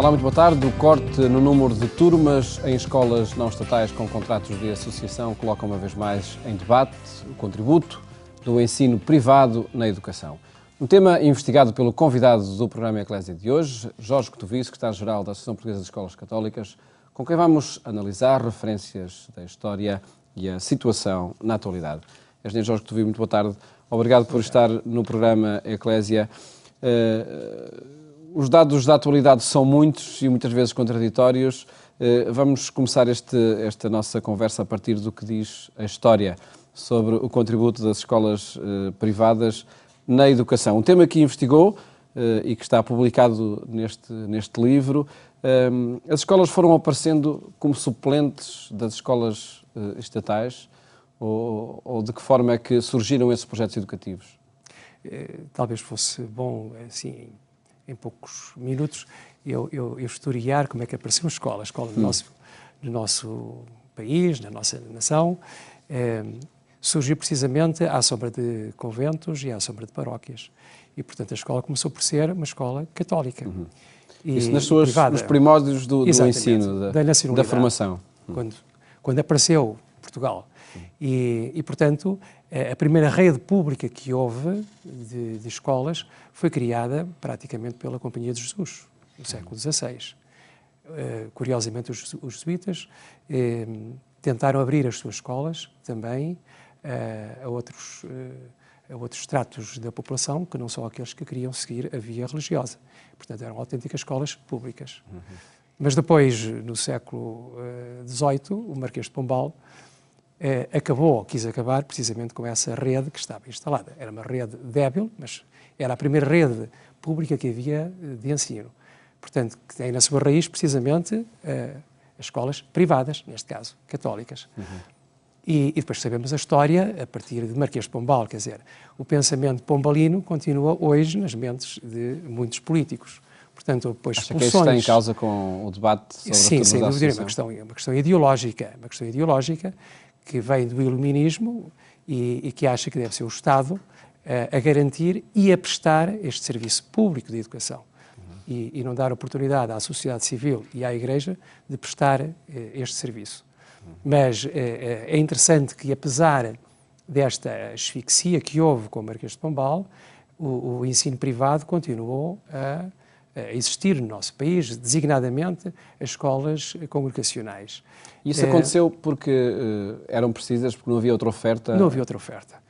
Olá, muito boa tarde. O corte no número de turmas em escolas não estatais com contratos de associação coloca uma vez mais em debate o contributo do ensino privado na educação. Um tema investigado pelo convidado do programa Eclésia de hoje, Jorge Cotoviço, secretário-geral da Associação Portuguesa de Escolas Católicas, com quem vamos analisar referências da história e a situação na atualidade. Engenheiro Jorge Cotoviço, muito boa tarde. Obrigado por estar no programa Eclésia. Os dados da atualidade são muitos e muitas vezes contraditórios. Vamos começar esta nossa conversa a partir do que diz a história sobre o contributo das escolas privadas na educação. Um tema que investigou e que está publicado neste livro. As escolas foram aparecendo como suplentes das escolas estatais ou de que forma é que surgiram esses projetos educativos? Talvez fosse bom, assim, em poucos minutos, eu historiar como é que apareceu a escola no nosso país, na nossa nação. Surgiu precisamente à sombra de conventos e à sombra de paróquias. E, portanto, a escola começou por ser uma escola católica. Isso nos primórdios do ensino, da formação. Quando apareceu Portugal. E, portanto, a primeira rede pública que houve de escolas foi criada praticamente pela Companhia de Jesus, no século XVI. Curiosamente, os jesuítas tentaram abrir as suas escolas também a outros estratos da população, que não são aqueles que queriam seguir a via religiosa. Portanto, eram autênticas escolas públicas. Mas depois, no século XVIII, o Marquês de Pombal quis acabar precisamente com essa rede que estava instalada. Era uma rede débil, mas era a primeira rede pública que havia de ensino. Portanto, que tem na sua raiz precisamente as escolas privadas, neste caso, católicas. E depois sabemos a história a partir de Marquês de Pombal, quer dizer, o pensamento pombalino continua hoje nas mentes de muitos políticos. Portanto, depois acha que isso está em causa com o debate sobre a Sim, sem dúvida, é uma questão ideológica, que vem do iluminismo e que acha que deve ser o Estado a garantir e a prestar este serviço público de educação. E não dar oportunidade à sociedade civil e à Igreja de prestar este serviço. Mas é interessante que, apesar desta asfixia que houve com o Marquês de Pombal, o ensino privado continuou a existir no nosso país, designadamente as escolas congregacionais. Isso aconteceu porque eram precisas, porque não havia outra oferta? Não havia outra oferta.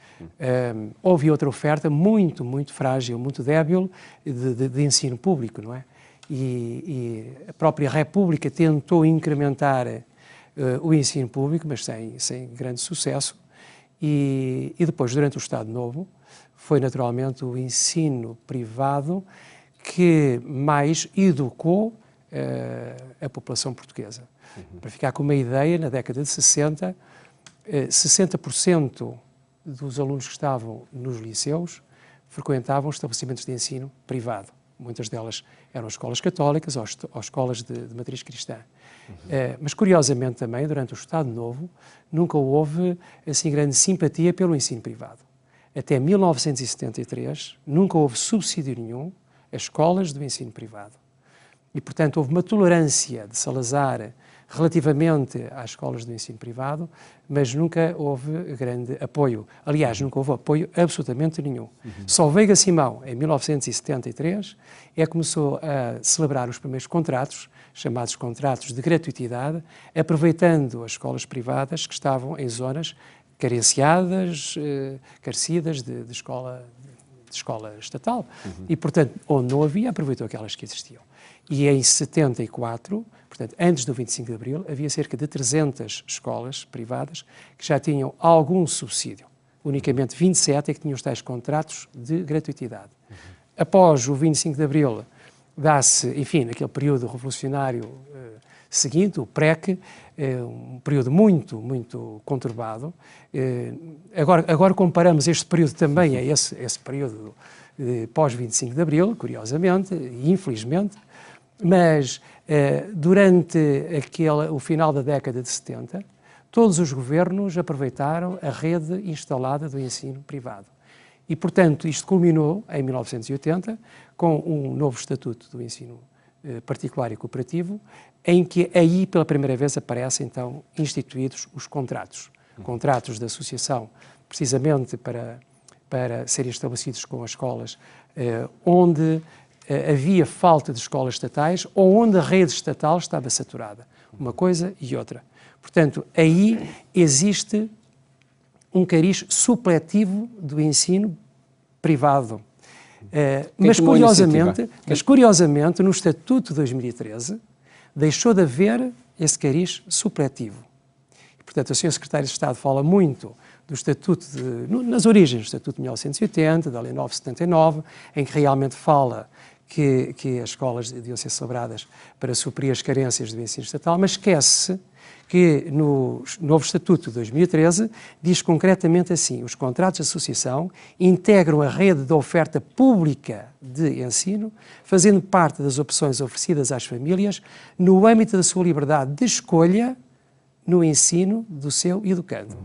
Houve outra oferta muito, muito frágil, muito débil de ensino público, não é? E a própria República tentou incrementar o ensino público, mas sem grande sucesso. E depois, durante o Estado Novo, foi naturalmente o ensino privado que mais educou a população portuguesa. Para ficar com uma ideia, na década de 60, 60% dos alunos que estavam nos liceus frequentavam estabelecimentos de ensino privado. Muitas delas eram escolas católicas ou escolas de matriz cristã. Mas, curiosamente também, durante o Estado Novo, nunca houve assim grande simpatia pelo ensino privado. Até 1973, nunca houve subsídio nenhum às escolas do ensino privado. E, portanto, houve uma tolerância de Salazar relativamente às escolas do ensino privado, mas nunca houve grande apoio. Aliás, nunca houve apoio absolutamente nenhum. Só Veiga Simão, em 1973, começou a celebrar os primeiros contratos, chamados contratos de gratuitidade, aproveitando as escolas privadas que estavam em zonas carecidas de escola estatal. E, portanto, onde não havia, aproveitou aquelas que existiam. E em 74, portanto, antes do 25 de Abril, havia cerca de 300 escolas privadas que já tinham algum subsídio. Unicamente 27 é que tinham os tais contratos de gratuitidade. Após o 25 de Abril, dá-se, enfim, naquele período revolucionário seguinte, o PREC, um período muito, muito conturbado. Agora comparamos este período também a esse período pós-25 de Abril, curiosamente e infelizmente, mas durante o final da década de 70, todos os governos aproveitaram a rede instalada do ensino privado. E, portanto, isto culminou em 1980 com um novo estatuto do ensino particular e cooperativo, em que aí pela primeira vez aparecem então instituídos os contratos. Contratos de associação, precisamente para serem estabelecidos com as escolas onde havia falta de escolas estatais ou onde a rede estatal estava saturada. Uma coisa e outra. Portanto, aí existe um cariz supletivo do ensino privado. Mas curiosamente, no Estatuto de 2013, deixou de haver esse cariz supletivo. Portanto, o Sr. Secretário de Estado fala muito do Estatuto, nas origens do Estatuto de 1980, da Lei 979, em que realmente fala que as escolas deviam ser celebradas para suprir as carências do ensino estatal, mas esquece que no novo Estatuto de 2013 diz concretamente assim: os contratos de associação integram a rede de oferta pública de ensino, fazendo parte das opções oferecidas às famílias no âmbito da sua liberdade de escolha no ensino do seu educando.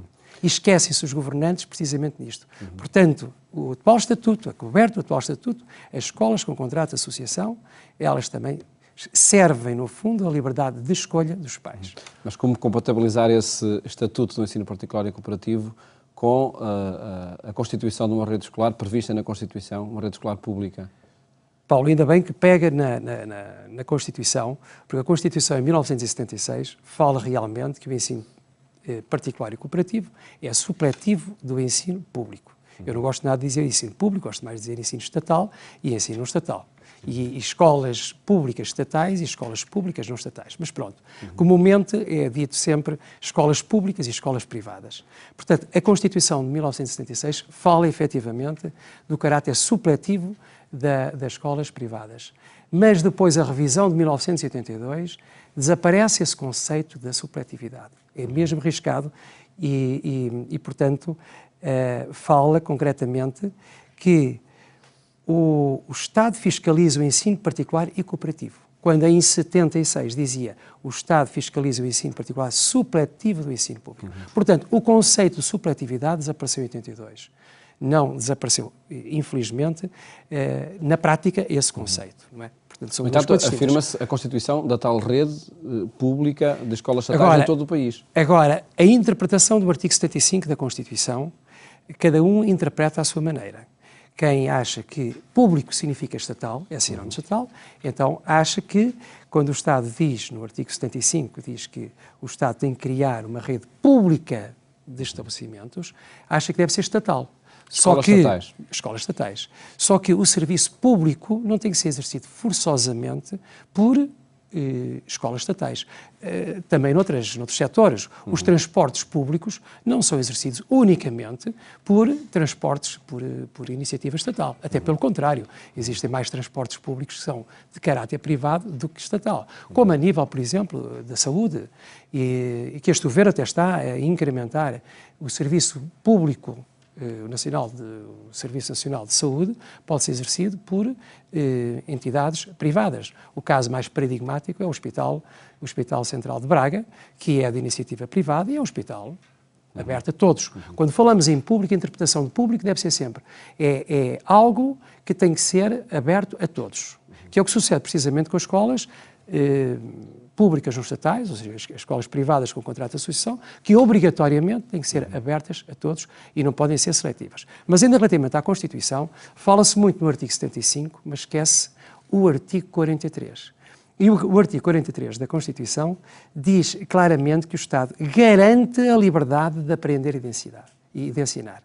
E esquecem-se os governantes precisamente nisto. Portanto, o atual Estatuto, a coberta do atual Estatuto, as escolas com contrato de associação, elas também servem, no fundo, a liberdade de escolha dos pais. Mas como compatibilizar esse Estatuto do ensino particular e cooperativo com a constituição de uma rede escolar prevista na Constituição, uma rede escolar pública? Paulo, ainda bem que pega na Constituição, porque a Constituição, em 1976, fala realmente que o ensino particular e cooperativo é supletivo do ensino público. Eu não gosto nada de dizer ensino público, gosto mais de dizer ensino estatal e ensino não estatal. E escolas públicas estatais e escolas públicas não estatais. Mas pronto, comumente é dito sempre escolas públicas e escolas privadas. Portanto, a Constituição de 1976 fala efetivamente do caráter supletivo das escolas privadas. Mas depois a revisão de 1982 desaparece esse conceito da supletividade. É mesmo arriscado e portanto, fala concretamente que o Estado fiscaliza o ensino particular e cooperativo, quando em 76 dizia o Estado fiscaliza o ensino particular supletivo do ensino público. Portanto, o conceito de supletividade desapareceu em 82. Não desapareceu, infelizmente, na prática, esse conceito, não é? Portanto, no entanto, afirma-se a constituição da tal rede pública de escolas estatais em todo o país. Agora, a interpretação do artigo 75 da Constituição, cada um interpreta à sua maneira. Quem acha que público significa estatal, é sinónimo estatal, então acha que, quando o Estado diz, no artigo 75, diz que o Estado tem que criar uma rede pública de estabelecimentos, acha que deve ser estatal. Escolas estatais. Só que o serviço público não tem que ser exercido forçosamente por escolas estatais. Também noutros setores, os transportes públicos não são exercidos unicamente por transportes por iniciativa estatal. Até pelo contrário, existem mais transportes públicos que são de caráter privado do que estatal. Como a nível, por exemplo, da saúde, e que este governo até está a incrementar o serviço público o Serviço Nacional de Saúde pode ser exercido por entidades privadas. O caso mais paradigmático é o Hospital Central de Braga, que é de iniciativa privada e é um hospital aberto a todos. Quando falamos em público, a interpretação de público deve ser sempre é algo que tem que ser aberto a todos, que é o que sucede precisamente com as escolas públicas não estatais, ou seja, as escolas privadas com contrato de associação, que obrigatoriamente têm que ser abertas a todos e não podem ser seletivas. Mas ainda relativamente à Constituição, fala-se muito no artigo 75, mas esquece o artigo 43. E o artigo 43 da Constituição diz claramente que o Estado garante a liberdade de aprender e de ensinar.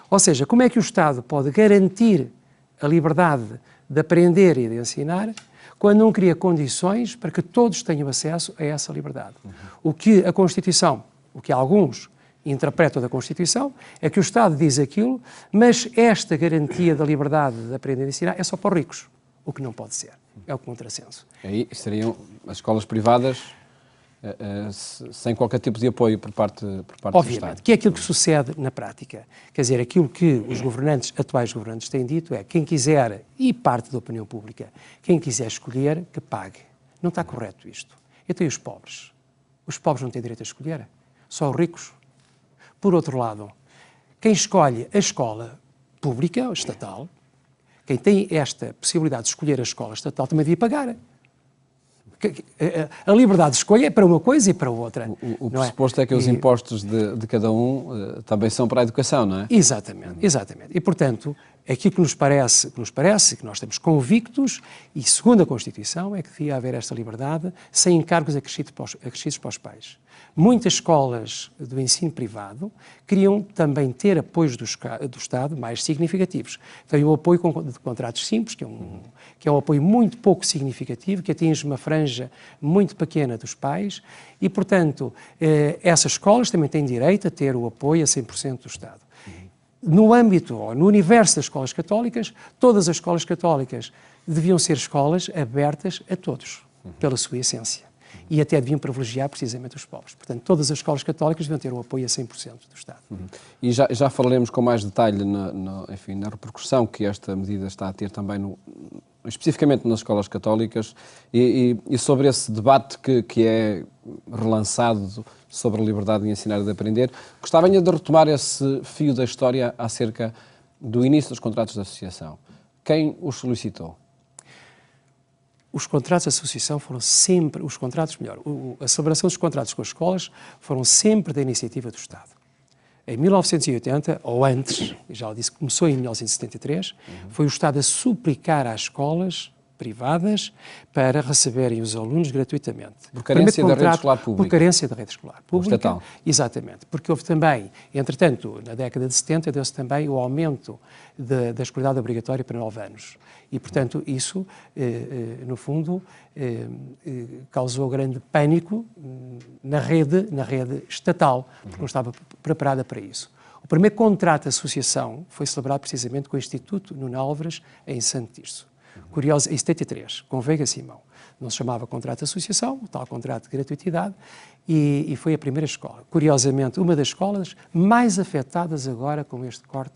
Ou seja, como é que o Estado pode garantir a liberdade de aprender e de ensinar quando não cria condições para que todos tenham acesso a essa liberdade? O que a Constituição, o que alguns interpretam da Constituição, é que o Estado diz aquilo, mas esta garantia da liberdade de aprender e de ensinar é só para os ricos, o que não pode ser. É o contrassenso. Aí seriam as escolas privadas sem qualquer tipo de apoio por parte do Estado. Obviamente, que é aquilo que sucede na prática. Quer dizer, aquilo que os atuais governantes têm dito é quem quiser, e parte da opinião pública, quem quiser escolher, que pague. Não está correto isto. Então e os pobres? Os pobres não têm direito a escolher? Só os ricos? Por outro lado, quem escolhe a escola pública ou estatal, quem tem esta possibilidade de escolher a escola estatal também devia pagar. A liberdade de escolha é para uma coisa e para outra. O pressuposto é que os impostos de cada um também são para a educação, não é? Exatamente, exatamente. E, portanto, aquilo que nos parece, que nós estamos convictos, e segundo a Constituição, é que devia haver esta liberdade sem encargos acrescidos para os pais. Muitas escolas do ensino privado queriam também ter apoios do Estado mais significativos. Tem o apoio de contratos simples, que é um apoio muito pouco significativo, que atinge uma franja muito pequena dos pais e, portanto, essas escolas também têm direito a ter o apoio a 100% do Estado. No âmbito, ou no universo das escolas católicas, todas as escolas católicas deviam ser escolas abertas a todos, pela sua essência. E até deviam privilegiar precisamente os pobres. Portanto, todas as escolas católicas deviam ter o apoio a 100% do Estado. E já falaremos com mais detalhe enfim, na repercussão que esta medida está a ter também, especificamente nas escolas católicas, e sobre esse debate que é relançado sobre a liberdade de ensinar e de aprender. Gostava ainda de retomar esse fio da história acerca do início dos contratos de associação. Quem os solicitou? Os contratos de associação foram sempre, a celebração dos contratos com as escolas foram sempre da iniciativa do Estado. Em 1980, ou antes, já disse que começou em 1973, foi o Estado a suplicar às escolas privadas para receberem os alunos gratuitamente. Por carência da rede escolar pública. Por carência da rede escolar pública. Estatal. Exatamente. Porque houve também, entretanto, na década de 70, deu-se também o aumento da escolaridade obrigatória para 9 anos. E, portanto, isso, no fundo, causou grande pânico na rede estatal, porque não estava preparada para isso. O primeiro contrato de associação foi celebrado precisamente com o Instituto Nuno Álvares, em Santo Tirso. Curioso, em 73, com Veiga Simão. Não se chamava contrato de associação, o tal contrato de gratuitidade, e foi a primeira escola. Curiosamente, uma das escolas mais afetadas agora com este corte,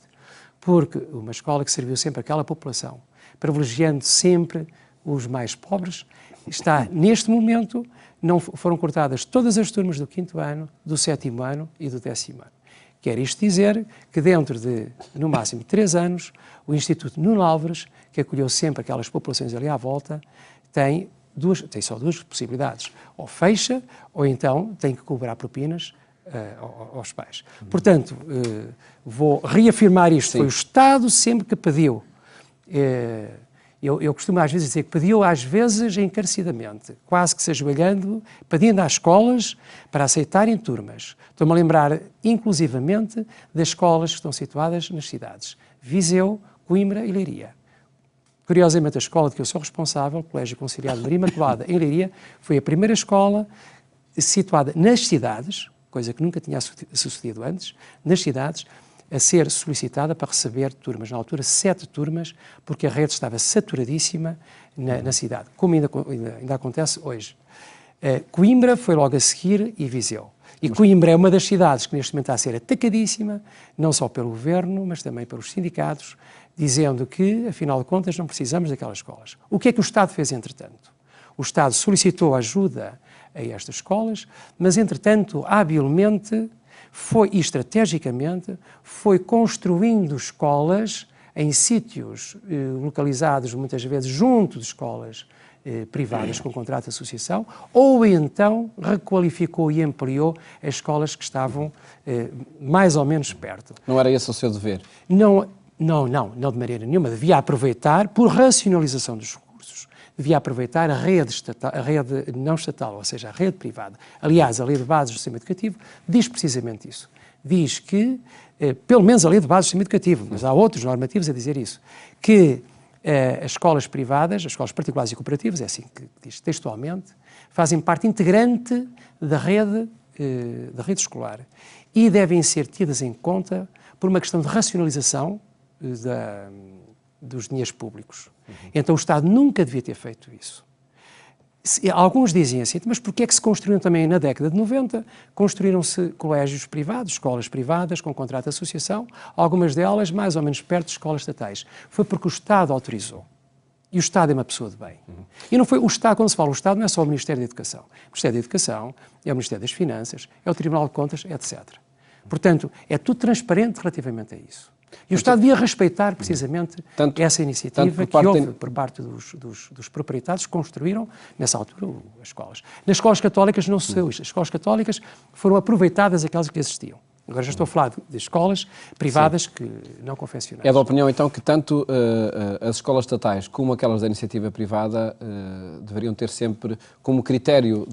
porque uma escola que serviu sempre àquela população, privilegiando sempre os mais pobres, está, neste momento, não foram cortadas todas as turmas do 5º ano, do 7º ano e do 10º ano. Quer isto dizer que dentro de, no máximo, 3 anos, o Instituto Nuno Álvares, que acolheu sempre aquelas populações ali à volta, tem só duas possibilidades. Ou fecha, ou então tem que cobrar propinas aos pais. Portanto, vou reafirmar isto. Sim. Foi o Estado sempre que pediu. Eu costumo às vezes dizer que pediu às vezes encarecidamente, quase que se ajoelhando, pedindo às escolas para aceitarem turmas. Estou-me a lembrar, inclusivamente, das escolas que estão situadas nas cidades. Viseu, Coimbra e Leiria. Curiosamente, a escola de que eu sou responsável, o Colégio Conciliar de Maria Imaculada, em Leiria, foi a primeira escola situada nas cidades, coisa que nunca tinha sucedido antes, nas cidades, a ser solicitada para receber turmas. Na altura, 7 turmas, porque a rede estava saturadíssima na cidade, como ainda acontece hoje. Coimbra foi logo a seguir e Viseu. E Coimbra é uma das cidades que neste momento está a ser atacadíssima, não só pelo governo, mas também pelos sindicatos, dizendo que, afinal de contas, não precisamos daquelas escolas. O que é que o Estado fez, entretanto? O Estado solicitou ajuda a estas escolas, mas, entretanto, habilmente e estrategicamente, foi construindo escolas em sítios localizados, muitas vezes, junto de escolas privadas com contrato de associação, ou então requalificou e ampliou as escolas que estavam mais ou menos perto. Não era esse o seu dever? Não de maneira nenhuma. Devia aproveitar, por racionalização dos recursos, devia aproveitar a rede não estatal, ou seja, a rede privada. Aliás, a Lei de Bases do Sistema Educativo diz precisamente isso. Diz que, pelo menos a Lei de Bases do Sistema Educativo, mas há outros normativos a dizer isso, que as escolas privadas, as escolas particulares e cooperativas, é assim que diz textualmente, fazem parte integrante da rede escolar e devem ser tidas em conta por uma questão de racionalização dos dinheiros públicos. Então o Estado nunca devia ter feito isso. Alguns dizem assim, mas porquê é que se construíram também na década de 90? Construíram-se colégios privados, escolas privadas com contrato de associação, algumas delas mais ou menos perto de escolas estatais. Foi porque o Estado autorizou. E o Estado é uma pessoa de bem. E não foi o Estado, quando se fala o Estado, não é só o Ministério da Educação. O Ministério da Educação é o Ministério das Finanças, é o Tribunal de Contas, etc. Portanto, é tudo transparente relativamente a isso. E o Estado devia respeitar, precisamente, essa iniciativa que houve por parte dos proprietários que construíram, nessa altura, as escolas. Nas escolas católicas não sucedeu isto. As escolas católicas foram aproveitadas aquelas que existiam. Agora já estou a falar de escolas privadas que não confessionais. É da opinião, então, que tanto as escolas estatais como aquelas da iniciativa privada deveriam ter sempre como critério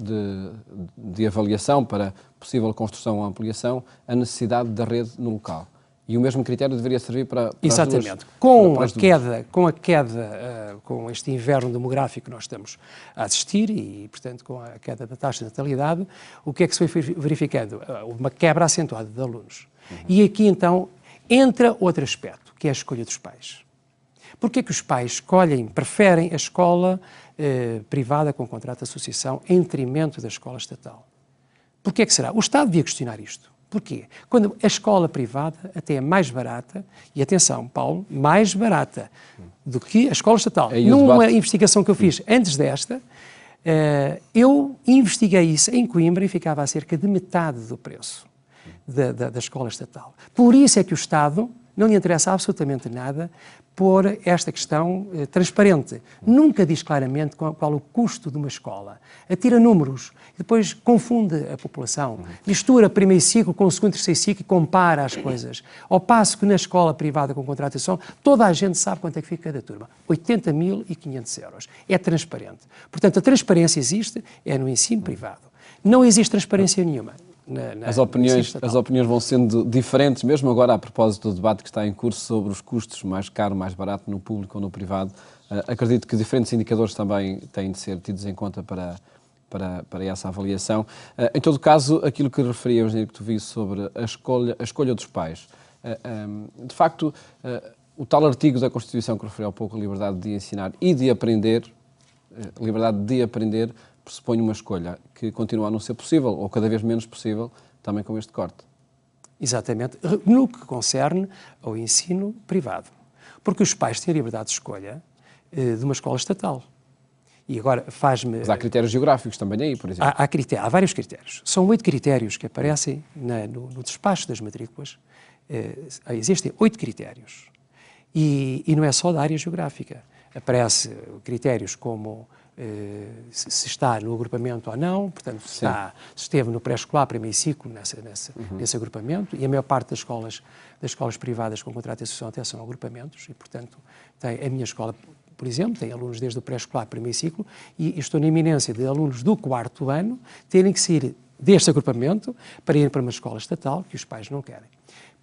de avaliação para possível construção ou ampliação a necessidade da rede no local. E o mesmo critério deveria servir para exatamente. As duas, com este inverno demográfico que nós estamos a assistir e, portanto, com a queda da taxa de natalidade, o que é que se foi verificando? Uma quebra acentuada de alunos. E aqui, então, entra outro aspecto, que é a escolha dos pais. Porquê é que os pais preferem a escola privada com contrato de associação em detrimento da escola estatal? Porquê é que será? O Estado devia questionar isto. Porquê? Quando a escola privada até é mais barata, e atenção, Paulo, mais barata do que a escola estatal. Numa investigação que eu fiz antes desta, eu investiguei isso em Coimbra e ficava a cerca de metade do preço da escola estatal. Por isso é que o Estado não lhe interessa absolutamente nada pôr esta questão transparente. Nunca diz claramente qual o custo de uma escola. Atira números, depois confunde a população, mistura primeiro ciclo com o segundo e terceiro ciclo e compara as coisas. Ao passo que na escola privada com contratação, toda a gente sabe quanto é que fica cada turma. 80.500 euros. É transparente. Portanto, a transparência existe, é no ensino privado. Não existe transparência nenhuma. As opiniões vão sendo diferentes, mesmo agora a propósito do debate que está em curso sobre os custos, mais caro, mais barato, no público ou no privado. Acredito que diferentes indicadores também têm de ser tidos em conta para essa avaliação. Em todo caso, aquilo que referia, Eugênio, que tu viste sobre a escolha dos pais. De facto, o tal artigo da Constituição que referiu há pouco, a liberdade de ensinar e de aprender, pressupõe uma escolha que continua a não ser possível, ou cada vez menos possível, também com este corte. Exatamente. No que concerne ao ensino privado. Porque os pais têm a liberdade de escolha de uma escola estatal. E agora faz-me... Mas há critérios geográficos também aí, por exemplo. Há vários critérios. São 8 critérios que aparecem no despacho das matrículas. Existem 8 critérios. E não é só da área geográfica. Aparece critérios como se está no agrupamento ou não, portanto, se esteve no pré-escolar, primeiro ciclo, nesse agrupamento, e a maior parte das escolas privadas com contrato de associação até são agrupamentos, e, portanto, a minha escola, por exemplo, tem alunos desde o pré-escolar, primeiro ciclo, e estou na iminência de alunos do 4º ano terem que sair deste agrupamento para ir para uma escola estatal, que os pais não querem.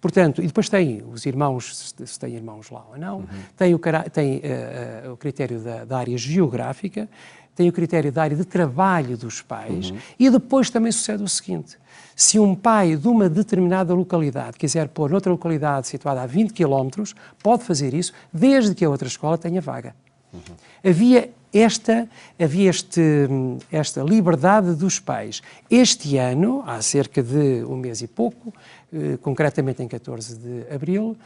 Portanto, e depois tem os irmãos, se têm irmãos lá ou não, tem o critério da área geográfica, tem o critério da área de trabalho dos pais, e depois também sucede o seguinte: se um pai de uma determinada localidade quiser pôr noutra localidade situada a 20 km, pode fazer isso, desde que a outra escola tenha vaga. Havia esta liberdade dos pais. Este ano, há cerca de um mês e pouco, concretamente em 14 de abril,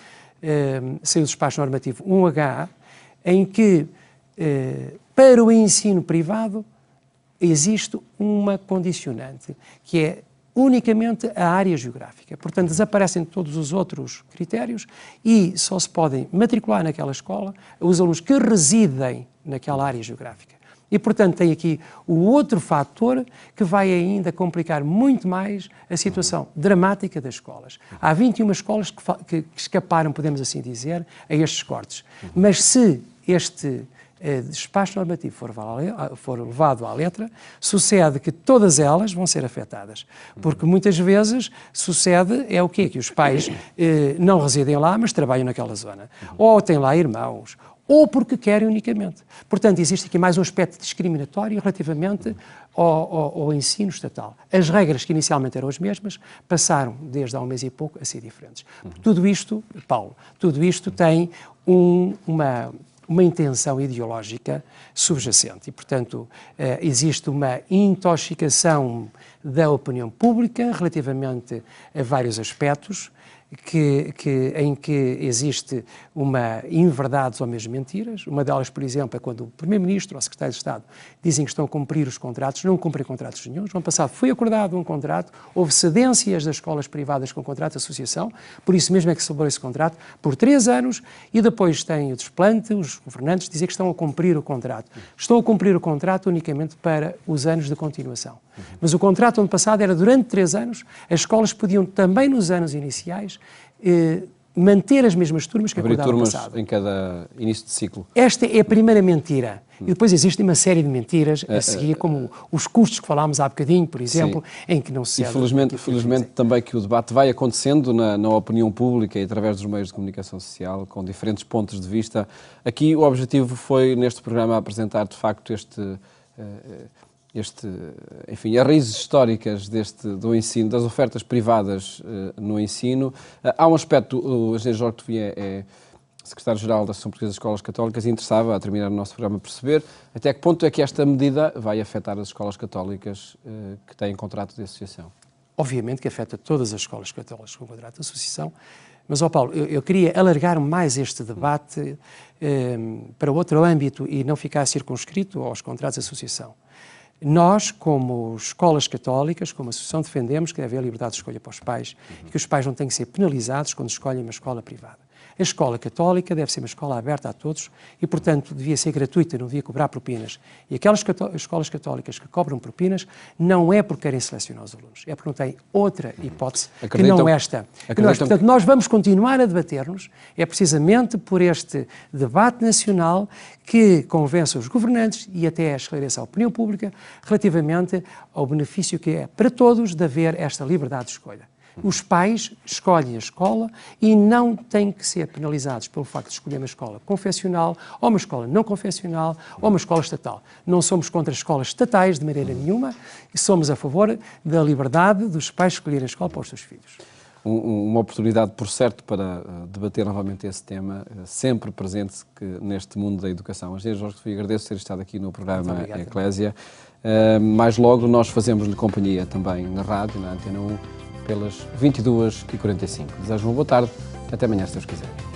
saiu o despacho normativo 1H, em que, para o ensino privado, existe uma condicionante, que é unicamente a área geográfica. Portanto, desaparecem todos os outros critérios e só se podem matricular naquela escola os alunos que residem naquela área geográfica. E, portanto, tem aqui o outro fator que vai ainda complicar muito mais a situação dramática das escolas. Há 21 escolas que escaparam, podemos assim dizer, a estes cortes. Mas se este despacho normativo for levado à letra, sucede que todas elas vão ser afetadas. Porque muitas vezes sucede, o quê? Que os pais não residem lá, mas trabalham naquela zona. Ou têm lá irmãos, ou porque querem unicamente. Portanto, existe aqui mais um aspecto discriminatório relativamente ao ensino estatal. As regras que inicialmente eram as mesmas passaram, desde há um mês e pouco, a ser diferentes. Tudo isto, Paulo, tem uma intenção ideológica subjacente e, portanto, existe uma intoxicação da opinião pública relativamente a vários aspectos em que existe uma inverdades ou mesmo mentiras. Uma delas, por exemplo, é quando o Primeiro-Ministro ou o Secretário de Estado dizem que estão a cumprir os contratos, não cumprem contratos nenhum. No ano passado foi acordado um contrato, houve cedências das escolas privadas com contrato de associação, por isso mesmo é que se celebrou esse contrato, por 3 anos, e depois tem o desplante, os governantes dizem que estão a cumprir o contrato. Estão a cumprir o contrato unicamente para os anos de continuação. Mas o contrato ano passado era durante 3 anos, as escolas podiam também nos anos iniciais manter as mesmas turmas que acordaram no passado. Turmas em cada início de ciclo. Esta é a primeira mentira. E depois existe uma série de mentiras a seguir, como os custos que falámos há bocadinho, por exemplo, em que não se cede. E felizmente também que o debate vai acontecendo na opinião pública e através dos meios de comunicação social, com diferentes pontos de vista. Aqui o objetivo foi, neste programa, apresentar de facto enfim, as raízes históricas do ensino, das ofertas privadas no ensino. Há um aspecto, o engenheiro Jorge Tofia é secretário-geral da Associação Portuguesa de Escolas Católicas e interessava, a terminar o nosso programa, perceber até que ponto é que esta medida vai afetar as escolas católicas que têm contrato de associação. Obviamente que afeta todas as escolas católicas com contrato de associação, mas, Paulo, eu queria alargar mais este debate para outro âmbito e não ficar circunscrito aos contratos de associação. Nós, como escolas católicas, como associação, defendemos que deve haver liberdade de escolha para os pais e que os pais não têm que ser penalizados quando escolhem uma escola privada. A escola católica deve ser uma escola aberta a todos e, portanto, devia ser gratuita, não devia cobrar propinas. E aquelas escolas católicas que cobram propinas não é porque querem selecionar os alunos, é porque não têm outra hipótese que não esta. Portanto, nós vamos continuar a debater-nos, é precisamente por este debate nacional que convence os governantes e até esclarece a opinião pública relativamente ao benefício que é para todos de haver esta liberdade de escolha. Os pais escolhem a escola e não têm que ser penalizados pelo facto de escolher uma escola confessional, ou uma escola não confessional, ou uma escola estatal. Não somos contra as escolas estatais de maneira nenhuma e somos a favor da liberdade dos pais escolherem a escola para os seus filhos. Uma oportunidade, por certo, para debater novamente esse tema, sempre presente neste mundo da educação. Engenheiro Jorge Tofia, agradeço ter estado aqui no programa Eclésia. Mais logo nós fazemos-lhe companhia também na rádio, na Antena 1, pelas 22h45. Desejo uma boa tarde. Até amanhã, se Deus quiser.